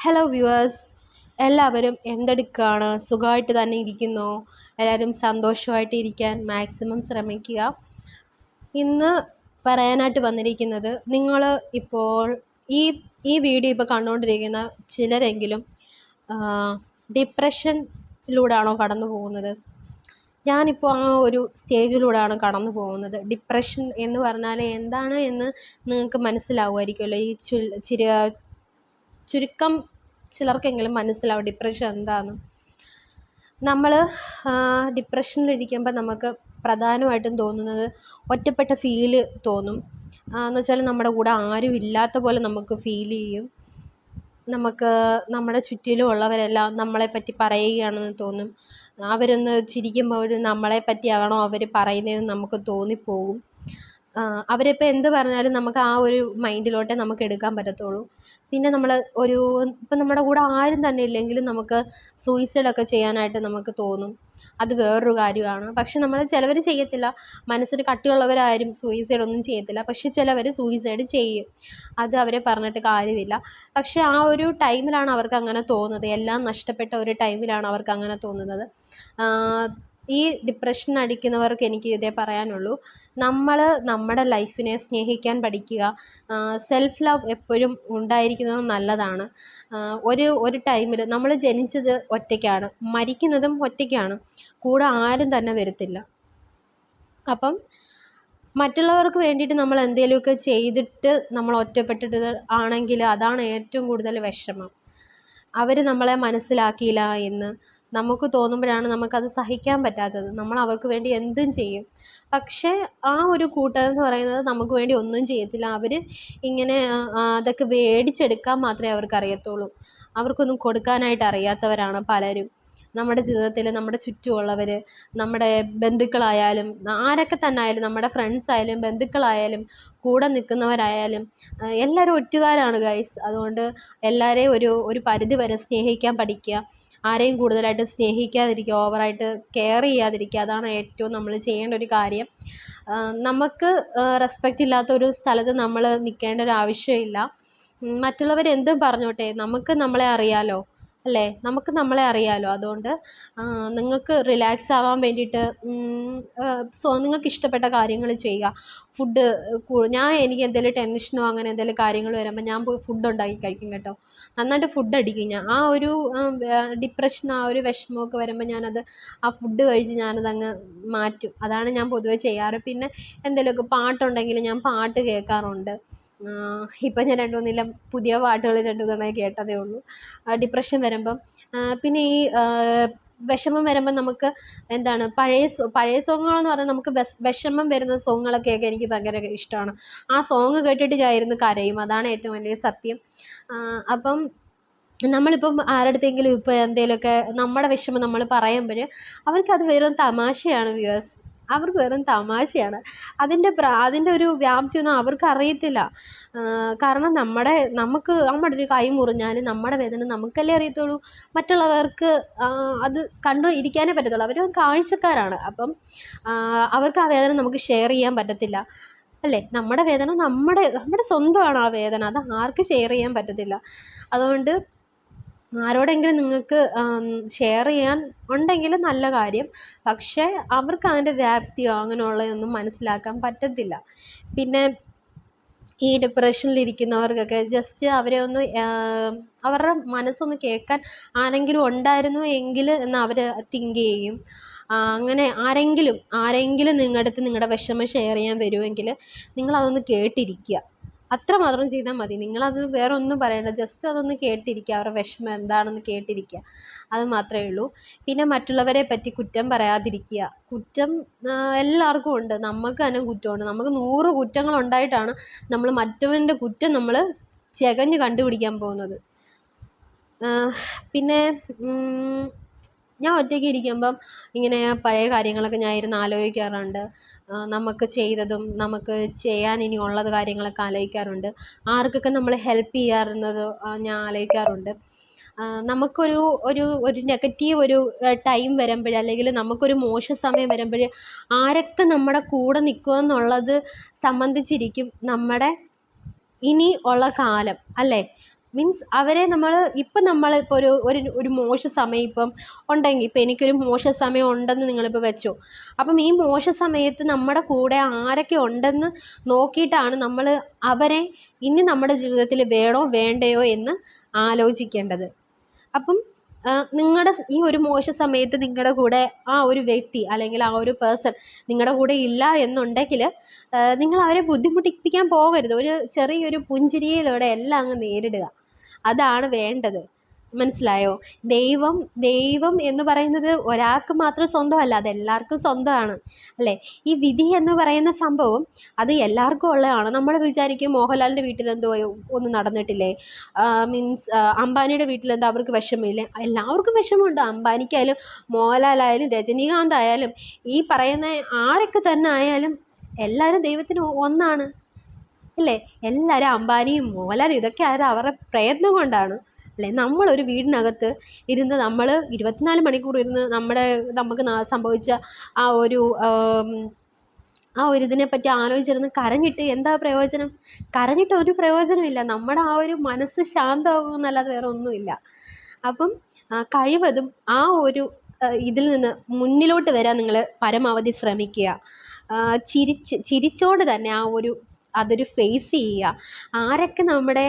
Hello viewers, എല്ലാവരും എന്തെടുക്കുകയാണ്? സുഖമായിട്ട് തന്നെ ഇരിക്കുന്നോ? എല്ലാവരും സന്തോഷമായിട്ട് ഇരിക്കാൻ മാക്സിമം ശ്രമിക്കുക. ഇന്ന് പറയാനായിട്ട് വന്നിരിക്കുന്നത്, നിങ്ങൾ ഇപ്പോൾ ഈ ഈ വീഡിയോ ഇപ്പോൾ കണ്ടുകൊണ്ടിരിക്കുന്ന ചിലരെങ്കിലും ഡിപ്രഷനിലൂടെയാണോ കടന്നു പോകുന്നത്? ഞാനിപ്പോൾ ആ ഒരു സ്റ്റേജിലൂടെയാണ് കടന്നു പോകുന്നത്. ഡിപ്രഷൻ എന്ന് പറഞ്ഞാൽ എന്താണ് എന്ന് നിങ്ങൾക്ക് മനസ്സിലാവുമായിരിക്കുമല്ലോ. ചുരുക്കം ചിലർക്കെങ്കിലും മനസ്സിലാവും ഡിപ്രഷൻ എന്താണെന്ന്. നമ്മൾ ഡിപ്രഷനിലിരിക്കുമ്പോൾ നമുക്ക് പ്രധാനമായിട്ടും തോന്നുന്നത് ഒറ്റപ്പെട്ട ഫീല് തോന്നും. എന്ന് വെച്ചാൽ നമ്മുടെ കൂടെ ആരും ഇല്ലാത്ത പോലെ നമുക്ക് ഫീൽ ചെയ്യും. നമുക്ക് നമ്മുടെ ചുറ്റിലുമുള്ളവരെല്ലാം നമ്മളെപ്പറ്റി പറയുകയാണെന്ന് തോന്നും. അവരൊന്ന് ചിരിക്കുമ്പോൾ നമ്മളെ പറ്റിയാണോ അവർ പറയുന്നതെന്ന് നമുക്ക് തോന്നിപ്പോകും. അവരിപ്പോൾ എന്ത് പറഞ്ഞാലും നമുക്ക് ആ ഒരു മൈൻഡിലോട്ടേ നമുക്ക് എടുക്കാൻ പറ്റത്തുള്ളൂ. പിന്നെ നമ്മൾ ഇപ്പം നമ്മുടെ കൂടെ ആരും തന്നെ ഇല്ലെങ്കിലും നമുക്ക് സൂയിസൈഡൊക്കെ ചെയ്യാനായിട്ട് നമുക്ക് തോന്നും. അത് വേറൊരു കാര്യമാണ്. പക്ഷെ ചിലവർ ചെയ്യത്തില്ല. മനസ്സിന് കട്ടിയുള്ളവരാരും സൂയിസൈഡൊന്നും ചെയ്യത്തില്ല. പക്ഷെ ചിലവർ സൂയിസൈഡ് ചെയ്യും. അത് അവരെ പറഞ്ഞിട്ട് കാര്യമില്ല. പക്ഷെ ആ ഒരു ടൈമിലാണ് അവർക്ക് അങ്ങനെ തോന്നുന്നത്. എല്ലാം നഷ്ടപ്പെട്ട ഒരു ടൈമിലാണ് അവർക്ക് അങ്ങനെ തോന്നുന്നത്. ഈ ഡിപ്രഷൻ അടിക്കുന്നവർക്ക് എനിക്ക് ഇതേ പറയാനുള്ളൂ. നമ്മൾ നമ്മുടെ ലൈഫിനെ സ്നേഹിക്കാൻ പഠിക്കുക. സെൽഫ് ലവ് എപ്പോഴും ഉണ്ടായിരിക്കുന്നത് നല്ലതാണ്. ഒരു ടൈമിൽ നമ്മൾ ജനിച്ചത് ഒറ്റയ്ക്കാണ്, മരിക്കുന്നതും ഒറ്റയ്ക്കാണ്. കൂടെ ആരും തന്നെ വരത്തില്ല. അപ്പം മറ്റുള്ളവർക്ക് വേണ്ടിയിട്ട് നമ്മൾ എന്തെങ്കിലുമൊക്കെ ചെയ്തിട്ട് നമ്മൾ ഒറ്റപ്പെട്ടിട്ട് ആണെങ്കിൽ അതാണ് ഏറ്റവും കൂടുതൽ വിഷമം. അവർ നമ്മളെ മനസ്സിലാക്കിയില്ല എന്ന് നമുക്ക് തോന്നുമ്പോഴാണ് നമുക്കത് സഹിക്കാൻ പറ്റാത്തത്. നമ്മൾ അവർക്ക് വേണ്ടി എന്തും ചെയ്യും. പക്ഷേ ആ ഒരു കൂട്ടരെന്ന് പറയുന്നത് നമുക്ക് വേണ്ടി ഒന്നും ചെയ്യത്തില്ല. അവർ ഇങ്ങനെ അതൊക്കെ മേടിച്ചെടുക്കാൻ മാത്രമേ അവർക്കറിയത്തുള്ളൂ. അവർക്കൊന്നും കൊടുക്കാനായിട്ട് അറിയാത്തവരാണ് പലരും. നമ്മുടെ ജീവിതത്തിൽ നമ്മുടെ ചുറ്റുമുള്ളവർ, നമ്മുടെ ബന്ധുക്കളായാലും ആരൊക്കെ തന്നെ ആയാലും, നമ്മുടെ ഫ്രണ്ട്സ് ആയാലും ബന്ധുക്കളായാലും കൂടെ നിൽക്കുന്നവരായാലും എല്ലാവരും ഒറ്റുകാരാണ് ഗൈസ്. അതുകൊണ്ട് എല്ലാവരെയും ഒരു പരിധി വരെ സ്നേഹിക്കാൻ പഠിക്കുക. ആരെയും കൂടുതലായിട്ട് സ്നേഹിക്കാതിരിക്കുക, ഓവറായിട്ട് കെയർ ചെയ്യാതിരിക്കുക. അതാണ് ഏറ്റവും നമ്മൾ ചെയ്യേണ്ട ഒരു കാര്യം. നമുക്ക് റെസ്പെക്റ്റ് ഇല്ലാത്ത ഒരു സ്ഥലത്ത് നമ്മൾ നിൽക്കേണ്ട ഒരു ആവശ്യമില്ല. മറ്റുള്ളവരെന്തും പറഞ്ഞോട്ടെ, നമുക്ക് നമ്മളെ അറിയാലോ, അല്ലേ? നമുക്ക് നമ്മളെ അറിയാലോ. അതുകൊണ്ട് നിങ്ങൾക്ക് റിലാക്സ് ആവാൻ വേണ്ടിയിട്ട് നിങ്ങൾക്ക് ഇഷ്ടപ്പെട്ട കാര്യങ്ങൾ ചെയ്യുക. എനിക്ക് എന്തെങ്കിലും ടെൻഷനോ അങ്ങനെ എന്തെങ്കിലും കാര്യങ്ങൾ വരുമ്പോൾ ഞാൻ പോയി ഫുഡ് ഉണ്ടാക്കി കഴിക്കും കേട്ടോ. നന്നായിട്ട് ഫുഡ് അടിക്കും ഞാൻ. ആ ഒരു ഡിപ്രഷൻ, ആ ഒരു വിഷമമൊക്കെ വരുമ്പോൾ ആ ഫുഡ് കഴിച്ച് ഞാനതങ്ങ് മാറ്റും. അതാണ് ഞാൻ പൊതുവെ ചെയ്യാറ്. പിന്നെ എന്തെങ്കിലുമൊക്കെ പാട്ടുണ്ടെങ്കിൽ ഞാൻ പാട്ട് കേൾക്കാറുണ്ട്. ഇപ്പം ഞാൻ പുതിയ പാട്ടുകൾ 2 കേട്ടതേ ഉള്ളൂ ഡിപ്രഷൻ വരുമ്പം. പിന്നെ ഈ വിഷമം വരുമ്പം നമുക്ക് എന്താണ് പഴയ സോങ്ങുകളെന്ന് പറഞ്ഞാൽ നമുക്ക് വിഷമം വരുന്ന സോങ്ങുകളൊക്കെ കേൾക്കാൻ എനിക്ക് ഭയങ്കര ഇഷ്ടമാണ്. ആ സോങ് കേട്ടിട്ട് ഞാൻ ഇരുന്ന് കരയും. അതാണ് ഏറ്റവും വലിയ സത്യം. അപ്പം നമ്മളിപ്പം ആരുടെ അടുത്തെങ്കിലും ഇപ്പോൾ എന്തെങ്കിലുമൊക്കെ നമ്മുടെ വിഷമം നമ്മൾ പറയുമ്പോൾ അവർക്കത് വെറും തമാശയാണ് വ്യൂവേഴ്സ്. അവർക്ക് വെറും തമാശയാണ്. അതിൻ്റെ ഒരു വ്യാപ്തിയൊന്നും അവർക്ക് അറിയത്തില്ല. കാരണം നമ്മുടെ ഒരു കൈ മുറിഞ്ഞാൽ നമ്മുടെ വേദന നമുക്കല്ലേ അറിയത്തുള്ളൂ. മറ്റുള്ളവർക്ക് അത് കണ്ടു ഇരിക്കാനേ പറ്റത്തുള്ളൂ. അവർ കാഴ്ചക്കാരാണ്. അപ്പം അവർക്ക് ആ വേദന നമുക്ക് ഷെയർ ചെയ്യാൻ പറ്റത്തില്ല, അല്ലേ? നമ്മുടെ വേദന നമ്മുടെ സ്വന്തമാണ് ആ വേദന. അത് ആർക്കും ഷെയർ ചെയ്യാൻ പറ്റത്തില്ല. അതുകൊണ്ട് ആരോടെങ്കിലും നിങ്ങൾക്ക് ഷെയർ ചെയ്യാൻ ഉണ്ടെങ്കിൽ നല്ല കാര്യം. പക്ഷേ അവർക്ക് അതിൻ്റെ വ്യാപ്തിയോ അങ്ങനെയുള്ളതൊന്നും മനസ്സിലാക്കാൻ പറ്റത്തില്ല. പിന്നെ ഈ ഡിപ്രഷനിലിരിക്കുന്നവർക്കൊക്കെ ജസ്റ്റ് അവരെ ഒന്ന് അവരുടെ മനസ്സൊന്ന് കേൾക്കാൻ ആരെങ്കിലും ഉണ്ടായിരുന്നു എങ്കിൽ എന്ന് അവർ തിങ്ക് ചെയ്യും. അങ്ങനെ ആരെങ്കിലും നിങ്ങളുടെ അടുത്ത് നിങ്ങളുടെ വിഷമം ഷെയർ ചെയ്യാൻ വരുമെങ്കിൽ നിങ്ങളതൊന്ന് കേട്ടിരിക്കുക. അത്രമാത്രം ചെയ്താൽ മതി. നിങ്ങളത് വേറെ ഒന്നും പറയണ്ട. ജസ്റ്റ് അതൊന്ന് കേട്ടിരിക്കുക. അവരുടെ വിഷമം എന്താണെന്ന് കേട്ടിരിക്കുക. അത് മാത്രമേ ഉള്ളൂ. പിന്നെ മറ്റുള്ളവരെ പറ്റി കുറ്റം പറയാതിരിക്കുക. കുറ്റം എല്ലാവർക്കും ഉണ്ട്. നമുക്ക് തന്നെ കുറ്റമുണ്ട്. നമുക്ക് 100 കുറ്റങ്ങളുണ്ടായിട്ടാണ് നമ്മൾ മറ്റവൻ്റെ കുറ്റം നമ്മൾ ചികഞ്ഞ് കണ്ടുപിടിക്കാൻ പോകുന്നത്. പിന്നെ ഞാൻ ഒറ്റയ്ക്ക് ഇരിക്കുമ്പം ഇങ്ങനെ പഴയ കാര്യങ്ങളൊക്കെ ഞാൻ ഇരുന്ന് ആലോചിക്കാറുണ്ട്. നമുക്ക് ചെയ്തതും നമുക്ക് ചെയ്യാൻ ഇനി ഉള്ളത് കാര്യങ്ങളൊക്കെ ആലോചിക്കാറുണ്ട്. ആർക്കൊക്കെ നമ്മൾ ഹെൽപ്പ് ചെയ്യാറുള്ളത് ഞാൻ ആലോചിക്കാറുണ്ട്. നമുക്കൊരു നെഗറ്റീവ് ടൈം വരുമ്പോൾ, അല്ലെങ്കിൽ നമുക്കൊരു മോശം സമയം വരുമ്പോൾ ആരൊക്കെ നമ്മുടെ കൂടെ നിൽക്കുമെന്നുള്ളത് സംബന്ധിച്ചിരിക്കും നമ്മുടെ ഇനി ഉള്ള കാലം, അല്ലേ? മീൻസ് അവരെ നമ്മളിപ്പോൾ ഒരു ഒരു ഒരു മോശ സമയം ഇപ്പം ഉണ്ടെങ്കിൽ, ഇപ്പം എനിക്കൊരു മോശ സമയം ഉണ്ടെന്ന് നിങ്ങളിപ്പോൾ വെച്ചോ. അപ്പം ഈ മോശ സമയത്ത് നമ്മുടെ കൂടെ ആരൊക്കെ ഉണ്ടെന്ന് നോക്കിയിട്ടാണ് നമ്മൾ അവരെ ഇനി നമ്മുടെ ജീവിതത്തിൽ വേണോ വേണ്ടയോ എന്ന് ആലോചിക്കേണ്ടത്. അപ്പം നിങ്ങളുടെ ഈ ഒരു മോശ സമയത്ത് നിങ്ങളുടെ കൂടെ ആ ഒരു വ്യക്തി അല്ലെങ്കിൽ ആ ഒരു പേഴ്സൺ നിങ്ങളുടെ കൂടെ ഇല്ല എന്നുണ്ടെങ്കിൽ നിങ്ങൾ അവരെ ബുദ്ധിമുട്ടിപ്പിക്കാൻ പോകരുത്. ഒരു ചെറിയൊരു പുഞ്ചിരിയിലൂടെ എല്ലാം അങ്ങ് നേരിടുക. അതാണ് വേണ്ടത്. മനസ്സിലായോ? ദൈവം എന്ന് പറയുന്നത് ഒരാൾക്ക് മാത്രം സ്വന്തമല്ല, അതെല്ലാവർക്കും സ്വന്തമാണ്, അല്ലേ? ഈ വിധി എന്ന് പറയുന്ന സംഭവം അത് എല്ലാവർക്കും ഉള്ളതാണ്. നമ്മൾ വിചാരിക്കും മോഹൻലാലിൻ്റെ വീട്ടിലെന്തോ ഒന്നും നടന്നിട്ടില്ലേ, മീൻസ് അംബാനിയുടെ വീട്ടിലെന്തോ അവർക്ക് വിഷമമില്ലേ? എല്ലാവർക്കും വിഷമമുണ്ട്. അംബാനിക്കായാലും മോഹൻലാലായാലും രജനീകാന്ത് ആയാലും ഈ പറയുന്ന ആരൊക്കെ തന്നെ ആയാലും എല്ലാവരും ദൈവത്തിന് ഒന്നാണ്, അല്ലേ? എല്ലാവരും അംബാനിയും മോഹൻലാലും ഇതൊക്കെ ആയത് അവരുടെ പ്രയത്നം കൊണ്ടാണ്, അല്ലേ? നമ്മളൊരു വീടിനകത്ത് ഇരുന്ന് നമ്മൾ 24 മണിക്കൂർ ഇരുന്ന് നമുക്ക് സംഭവിച്ച ആ ഒരു ഇതിനെപ്പറ്റി ആലോചിച്ചിരുന്ന് കരഞ്ഞിട്ട് എന്താ പ്രയോജനം? കരഞ്ഞിട്ട് ഒരു പ്രയോജനമില്ല. നമ്മുടെ ആ ഒരു മനസ്സ് ശാന്തമാകുമെന്നല്ലാതെ വേറെ ഒന്നുമില്ല. അപ്പം കഴിവതും ആ ഒരു ഇതിൽ നിന്ന് മുന്നിലോട്ട് വരാൻ നിങ്ങൾ പരമാവധി ശ്രമിക്കുക. ചിരിച്ചോണ്ട് തന്നെ അതൊരു ഫേസ് ചെയ്യുക. ആരൊക്കെ നമ്മുടെ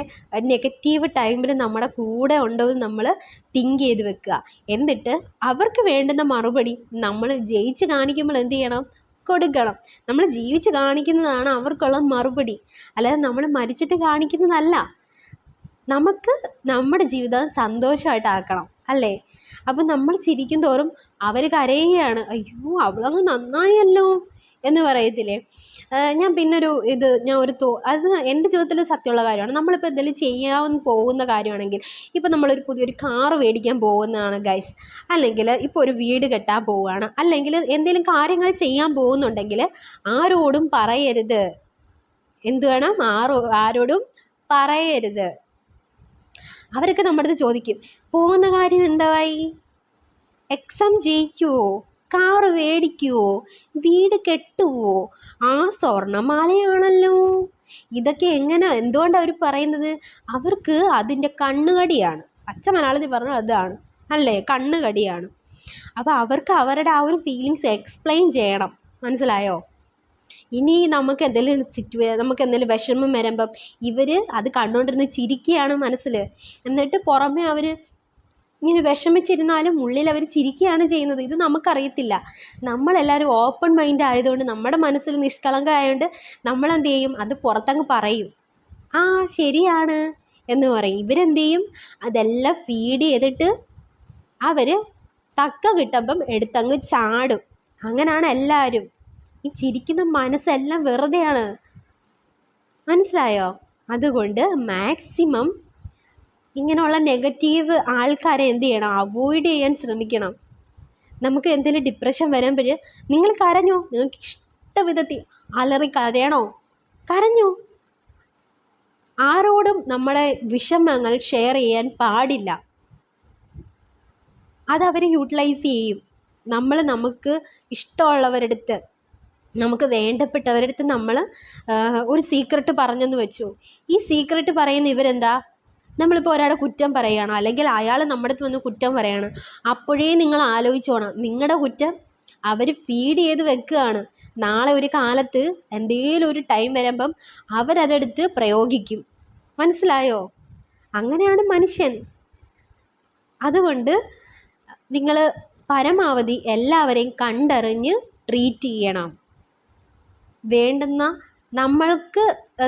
നെഗറ്റീവ് ടൈമിൽ നമ്മുടെ കൂടെ ഉണ്ടോ എന്ന് നമ്മൾ തിങ്ക് ചെയ്ത് വെക്കുക. എന്നിട്ട് അവർക്ക് വേണ്ടുന്ന മറുപടി നമ്മൾ ജയിച്ച് കാണിക്കുമ്പോൾ എന്ത് ചെയ്യണം? കൊടുക്കണം. നമ്മൾ ജീവിച്ച് കാണിക്കുന്നതാണ് അവർക്കുള്ള മറുപടി, അല്ലാതെ നമ്മൾ മരിച്ചിട്ട് കാണിക്കുന്നതല്ല. നമുക്ക് നമ്മുടെ ജീവിതം സന്തോഷമായിട്ടാക്കണം, അല്ലേ? അപ്പം നമ്മൾ ചിരിക്കും തോറും അവർ കരയുകയാണ്, അയ്യോ അവളങ്ങ് നന്നായല്ലോ എന്ന് പറയത്തില്ലേ? ഞാൻ പിന്നൊരു അത് എൻ്റെ ജീവിതത്തിൽ സത്യമുള്ള കാര്യമാണ്. നമ്മളിപ്പോൾ എന്തെങ്കിലും ചെയ്യാൻ പോകുന്ന കാര്യമാണെങ്കിൽ, ഇപ്പം നമ്മളൊരു പുതിയൊരു കാറ് മേടിക്കാൻ പോകുന്നതാണ് ഗൈസ്, അല്ലെങ്കിൽ ഇപ്പോൾ ഒരു വീട് കെട്ടാൻ പോവുകയാണ്, അല്ലെങ്കിൽ എന്തെങ്കിലും കാര്യങ്ങൾ ചെയ്യാൻ പോകുന്നുണ്ടെങ്കിൽ ആരോടും പറയരുത്. എന്ത് വേണം? ആരോടും പറയരുത്. അവരൊക്കെ നമ്മുടെ അടുത്ത് ചോദിക്കും, പോകുന്ന കാര്യം എന്തായി? എക്സാം ജയിക്കുമോ? കാറ് മേടിക്കുമോ? വീട് കെട്ടുമോ? ആ സ്വർണ്ണമാലയാണല്ലോ. ഇതൊക്കെ എന്തുകൊണ്ടാണ് അവർ പറയുന്നത്? അവർക്ക് അതിൻ്റെ കണ്ണുകടിയാണ്. പച്ച മലയാളത്തിൽ പറഞ്ഞാൽ അതാണ്, അല്ലേ? കണ്ണുകടിയാണ്. അപ്പോൾ അവർക്ക് അവരുടെ ആ ഒരു ഫീലിങ്സ് എക്സ്പ്ലെയിൻ ചെയ്യണം. മനസ്സിലായോ? ഇനി നമുക്ക് എന്തെങ്കിലും വിഷമം വരുമ്പം ഇവർ അത് കണ്ടുകൊണ്ടിരുന്ന് ചിരിക്കുകയാണ് മനസ്സിൽ. എന്നിട്ട് പുറമെ അവർ ഇങ്ങനെ വിഷമിച്ചിരുന്നാലും ഉള്ളിൽ അവർ ചിരിക്കുകയാണ് ചെയ്യുന്നത്. ഇത് നമുക്കറിയത്തില്ല. നമ്മളെല്ലാവരും ഓപ്പൺ മൈൻഡ് ആയതുകൊണ്ട്, നമ്മുടെ മനസ്സിൽ നിഷ്കളങ്കമായതുകൊണ്ട് നമ്മളെന്ത് ചെയ്യും? അത് പുറത്തങ്ങ് പറയും. ആ ശരിയാണ് എന്ന് പറയും. ഇവരെന്ത് ചെയ്യും? അതെല്ലാം ഫീഡ് ചെയ്തിട്ട് അവർ തക്ക കിട്ടുമ്പം എടുത്തങ്ങ് ചാടും. അങ്ങനെയാണ് എല്ലാവരും. ഈ ചിരിക്കുന്ന മനസ്സെല്ലാം വെറുതെയാണ്. മനസ്സിലായോ? അതുകൊണ്ട് മാക്സിമം ഇങ്ങനെയുള്ള നെഗറ്റീവ് ആൾക്കാരെ എന്ത് ചെയ്യണം? അവോയ്ഡ് ചെയ്യാൻ ശ്രമിക്കണം. നമുക്ക് എന്തെങ്കിലും ഡിപ്രഷൻ വരുമ്പോൾ നിങ്ങൾ കരഞ്ഞോ, നിങ്ങൾക്ക് ഇഷ്ടവിധത്തിൽ അലറി കരയണോ, കരഞ്ഞോ. ആരോടും നമ്മുടെ വിഷമങ്ങൾ ഷെയർ ചെയ്യാൻ പാടില്ല. അതവർ യൂട്ടിലൈസ് ചെയ്യും. നമുക്ക് ഇഷ്ടമുള്ളവരടുത്ത്, നമുക്ക് വേണ്ടപ്പെട്ടവരടുത്ത് നമ്മൾ ഒരു സീക്രട്ട് പറഞ്ഞെന്ന് വെച്ചു. ഈ സീക്രട്ട് പറയുന്ന ഇവരെന്താ? നമ്മളിപ്പോൾ ഒരാളെ കുറ്റം പറയുകയാണ്, അല്ലെങ്കിൽ അയാൾ നമ്മുടെ അടുത്ത് വന്ന് കുറ്റം പറയുകയാണ്, അപ്പോഴേ നിങ്ങൾ ആലോചിച്ചോണം, നിങ്ങളുടെ കുറ്റം അവർ ഫീഡ് ചെയ്ത് വെക്കുകയാണ്. നാളെ ഒരു കാലത്ത് എന്തെങ്കിലും ഒരു ടൈം വരുമ്പം അവരതെടുത്ത് പ്രയോഗിക്കും. മനസ്സിലായോ? അങ്ങനെയാണ് മനുഷ്യൻ. അതുകൊണ്ട് നിങ്ങൾ പരമാവധി എല്ലാവരെയും കണ്ടറിഞ്ഞ് ട്രീറ്റ് ചെയ്യണം. വേണ്ടുന്ന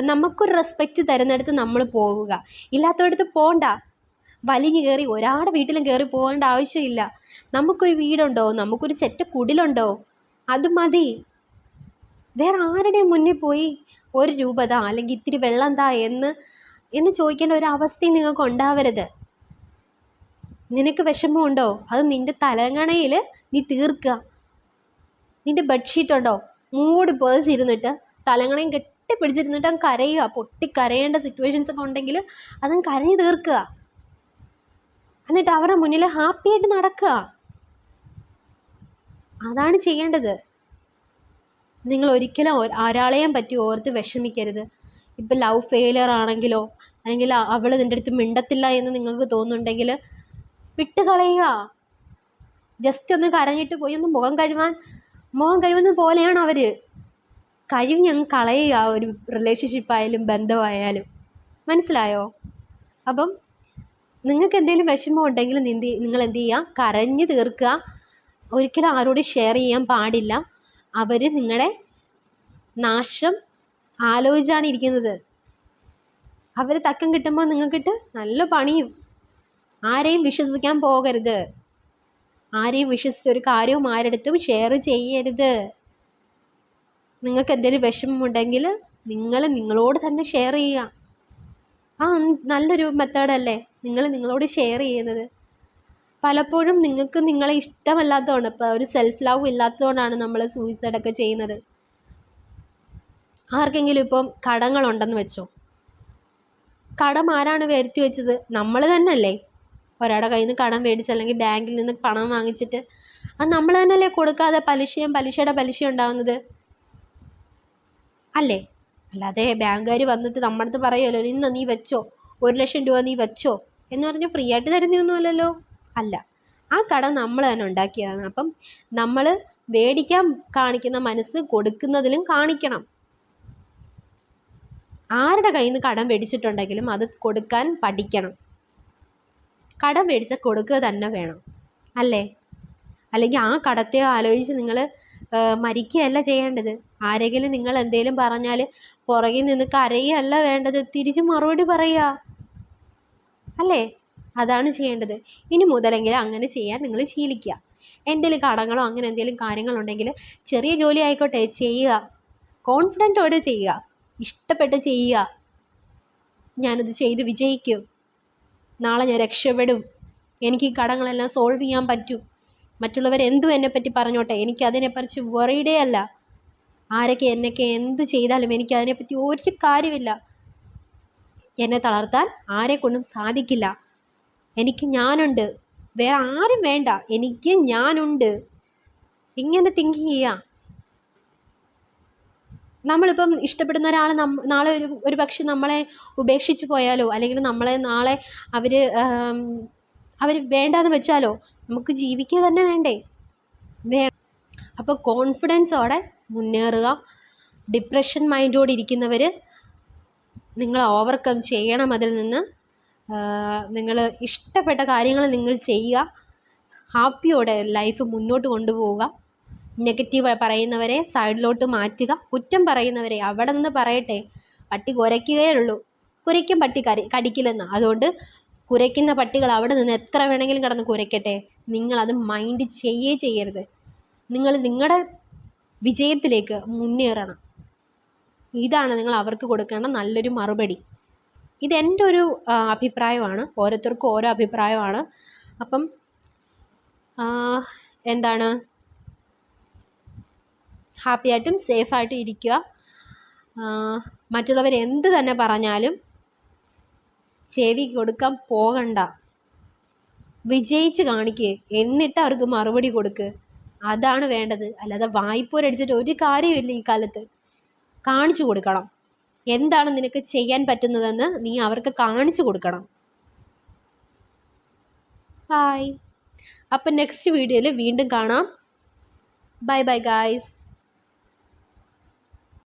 നമുക്കൊരു റെസ്പെക്റ്റ് തരുന്നിടത്ത് നമ്മൾ പോവുക. ഇല്ലാത്തടത്ത് പോകണ്ട. വലിഞ്ഞു കയറി ഒരാളുടെ വീട്ടിലും കയറി പോകേണ്ട ആവശ്യമില്ല. നമുക്കൊരു വീടുണ്ടോ, നമുക്കൊരു ചെറ്റ കുടിലുണ്ടോ, അത് മതി. വേറെ ആരുടെയും മുന്നിൽ പോയി 1 രൂപ താ, അല്ലെങ്കിൽ ഇത്തിരി വെള്ളം താ എന്ന് ചോദിക്കേണ്ട ഒരു അവസ്ഥയും നിങ്ങൾക്ക് ഉണ്ടാവരുത്. നിനക്ക് വിഷമമുണ്ടോ? അത് നിൻ്റെ തലങ്ങണയിൽ നീ തീർക്കുക. നിൻ്റെ ബെഡ്ഷീറ്റ് ഉണ്ടോ, മൂടി പൊതിച്ചിരുന്നിട്ട് തലങ്ങണയും കെട്ടിപ്പിടിച്ചിരുന്നിട്ട് അങ്ങ് കരയുക. പൊട്ടിക്കരയേണ്ട സിറ്റുവേഷൻസ് ഒക്കെ ഉണ്ടെങ്കിൽ അതങ്ങ് കരഞ്ഞു തീർക്കുക. എന്നിട്ട് അവരുടെ മുന്നിൽ ഹാപ്പിയായിട്ട് നടക്കുക. അതാണ് ചെയ്യേണ്ടത്. നിങ്ങൾ ഒരിക്കലും ഒരാളെയും പറ്റി ഓർത്ത് വിഷമിക്കരുത്. ഇപ്പം ലവ് ഫെയിലിയർ ആണെങ്കിലോ, അല്ലെങ്കിൽ അവൾ നിൻ്റെ അടുത്ത് മിണ്ടത്തില്ല എന്ന് നിങ്ങൾക്ക് തോന്നുന്നുണ്ടെങ്കിൽ വിട്ട് കളയുക. ജസ്റ്റ് ഒന്ന് കരഞ്ഞിട്ട് പോയി ഒന്ന് മുഖം കഴുകുന്നത് പോലെയാണ് അവർ. കഴുകി അങ്ങ് കളയുക ഒരു റിലേഷൻഷിപ്പായാലും ബന്ധമായാലും. മനസ്സിലായോ? അപ്പം നിങ്ങൾക്ക് എന്തെങ്കിലും വിഷമം ഉണ്ടെങ്കിൽ നിങ്ങൾ എന്ത് ചെയ്യുക? കരഞ്ഞ് തീർക്കുക. ഒരിക്കലും ആരോടും ഷെയർ ചെയ്യാൻ പാടില്ല. അവർ നിങ്ങളുടെ നാശം ആലോചിച്ചാണ് ഇരിക്കുന്നത്. അവർ തക്കം കിട്ടുമ്പോൾ നിങ്ങൾക്കിട്ട് നല്ല പണിയും. ആരെയും വിശ്വസിക്കാൻ പോകരുത്. ആരെയും വിശ്വസിച്ചൊരു കാര്യവും ആരെടുത്തും ഷെയർ ചെയ്യരുത്. നിങ്ങൾക്ക് എന്തെങ്കിലും വിഷമമുണ്ടെങ്കിൽ നിങ്ങളോട് തന്നെ ഷെയർ ചെയ്യുക. നല്ലൊരു മെത്തേഡല്ലേ നിങ്ങളോട് ഷെയർ ചെയ്യുന്നത്. പലപ്പോഴും നിങ്ങൾക്ക് നിങ്ങളെ ഇഷ്ടമല്ലാത്തതുകൊണ്ട്, ഇപ്പോൾ ഒരു സെൽഫ് ലവ് ഇല്ലാത്തതുകൊണ്ടാണ് നമ്മൾ സൂയിസൈഡൊക്കെ ചെയ്യുന്നത്. ആർക്കെങ്കിലും ഇപ്പം കടങ്ങളുണ്ടെന്ന് വെച്ചോ, കടം ആരാണ് വരുത്തി വെച്ചത്? നമ്മൾ തന്നെയല്ലേ. ഒരാളുടെ കയ്യിൽ നിന്ന് കടം മേടിച്ച് അല്ലെങ്കിൽ ബാങ്കിൽ നിന്ന് പണം വാങ്ങിച്ചിട്ട് അത് നമ്മൾ തന്നെയല്ലേ കൊടുക്കാതെ പലിശയുടെ പലിശ ഉണ്ടാകുന്നത് അല്ലേ? അല്ലാതെ ബാങ്കുകാർ വന്നിട്ട് നമ്മുടെ അടുത്ത് പറയുമല്ലോ, ഇന്ന് നീ വെച്ചോ, 1,00,000 രൂപ നീ വെച്ചോ എന്ന് പറഞ്ഞ് ഫ്രീ ആയിട്ട് തരുന്നൊന്നുമല്ലല്ലോ. അല്ല, ആ കടം നമ്മൾ തന്നെ ഉണ്ടാക്കിയതാണ്. അപ്പം നമ്മൾ മേടിക്കാൻ കാണിക്കുന്ന മനസ്സ് കൊടുക്കുന്നതിലും കാണിക്കണം. ആരുടെ കയ്യിൽ നിന്ന് കടം മേടിച്ചിട്ടുണ്ടെങ്കിലും അത് കൊടുക്കാൻ പഠിക്കണം. കടം മേടിച്ചാൽ കൊടുക്കുക തന്നെ വേണം അല്ലേ? അല്ലെങ്കിൽ ആ കടത്തെ ആലോചിച്ച് നിങ്ങൾ മരിക്കുകയല്ല ചെയ്യേണ്ടത്. ആരെങ്കിലും നിങ്ങൾ എന്തെങ്കിലും പറഞ്ഞാൽ പുറകിൽ നിന്ന് കരയുകയല്ല വേണ്ടത്, തിരിച്ച് മറുപടി പറയുക അല്ലേ? അതാണ് ചെയ്യേണ്ടത്. ഇനി മുതലെങ്കിലും അങ്ങനെ ചെയ്യാൻ നിങ്ങൾ ശീലിക്കുക. എന്തെങ്കിലും കടങ്ങളോ അങ്ങനെ എന്തെങ്കിലും കാര്യങ്ങളുണ്ടെങ്കിൽ ചെറിയ ജോലി ആയിക്കോട്ടെ ചെയ്യുക. കോൺഫിഡൻറ്റോടെ ചെയ്യുക, ഇഷ്ടപ്പെട്ട് ചെയ്യുക. ഞാനത് ചെയ്ത് വിജയിക്കും, നാളെ ഞാൻ രക്ഷപ്പെടും, എനിക്ക് ഈ കടങ്ങളെല്ലാം സോൾവ് ചെയ്യാൻ പറ്റും, മറ്റുള്ളവർ എന്തും എന്നെപ്പറ്റി പറഞ്ഞോട്ടെ, എനിക്കതിനെപ്പറ്റി വറീഡേ അല്ല. ആരൊക്കെ എന്നൊക്കെ എന്ത് ചെയ്താലും എനിക്കതിനെപ്പറ്റി ഒരു കാര്യമില്ല. എന്നെ തളർത്താൻ ആരെക്കൊണ്ടും സാധിക്കില്ല. എനിക്ക് ഞാനുണ്ട്, വേറെ ആരും വേണ്ട, എനിക്ക് ഞാനുണ്ട്. ഇങ്ങനെ തിങ്ക് ചെയ്യുക. നമ്മളിപ്പം ഇഷ്ടപ്പെടുന്ന ഒരാൾ നാളെ ഒരു പക്ഷെ നമ്മളെ ഉപേക്ഷിച്ച് പോയാലോ, അല്ലെങ്കിൽ നമ്മളെ നാളെ അവർ വേണ്ടാന്ന് വെച്ചാലോ, നമുക്ക് ജീവിക്കുക തന്നെ വേണ്ടേ? അപ്പോൾ കോൺഫിഡൻസോടെ മുന്നേറുക. ഡിപ്രഷൻ മൈൻഡോടെ ഇരിക്കുന്നവർ നിങ്ങൾ ഓവർകം ചെയ്യണം. അതിൽ നിന്ന് നിങ്ങൾ ഇഷ്ടപ്പെട്ട കാര്യങ്ങൾ നിങ്ങൾ ചെയ്യുക. ഹാപ്പിയോടെ ലൈഫ് മുന്നോട്ട് കൊണ്ടുപോവുക. നെഗറ്റീവ് പറയുന്നവരെ സൈഡിലോട്ട് മാറ്റുക. കുറ്റം പറയുന്നവരെ അവിടെ നിന്ന് പറയട്ടെ, പട്ടി കുരയ്ക്കുകയേ ഉള്ളൂ, കുരയ്ക്കും പട്ടി കടിക്കില്ലെന്ന്. അതുകൊണ്ട് കുരയ്ക്കുന്ന പട്ടികൾ അവിടെ നിന്ന് എത്ര വേണമെങ്കിലും കിടന്ന് കുരയ്ക്കട്ടെ, നിങ്ങളത് മൈൻഡ് ചെയ്യരുത്. നിങ്ങൾ നിങ്ങളുടെ വിജയത്തിലേക്ക് മുന്നേറണം. ഇതാണ് നിങ്ങൾ അവർക്ക് കൊടുക്കേണ്ട നല്ലൊരു മറുപടി. ഇതെൻ്റെ ഒരു അഭിപ്രായമാണ്. ഓരോരുത്തർക്കും ഓരോ അഭിപ്രായമാണ്. അപ്പം എന്താണ്, ഹാപ്പിയായിട്ടും സേഫായിട്ടും ഇരിക്കുക. മറ്റുള്ളവർ എന്ത് തന്നെ പറഞ്ഞാലും ചെവി കൊടുക്കാൻ പോകണ്ട. വിജയിച്ച് കാണിക്കുക, എന്നിട്ട് അവർക്ക് മറുപടി കൊടുക്കുക. അതാണ് വേണ്ടത്. അല്ലാതെ വായ്പോരടിച്ചിട്ട് ഒരു കാര്യമില്ല ഈ കാലത്ത്. കാണിച്ചു കൊടുക്കണം. എന്താണ് നിനക്ക് ചെയ്യാൻ പറ്റുന്നതെന്ന് നീ അവർക്ക് കാണിച്ചു കൊടുക്കണം. ഹായ്. അപ്പം നെക്സ്റ്റ് വീഡിയോയിൽ വീണ്ടും കാണാം. Bye bye guys.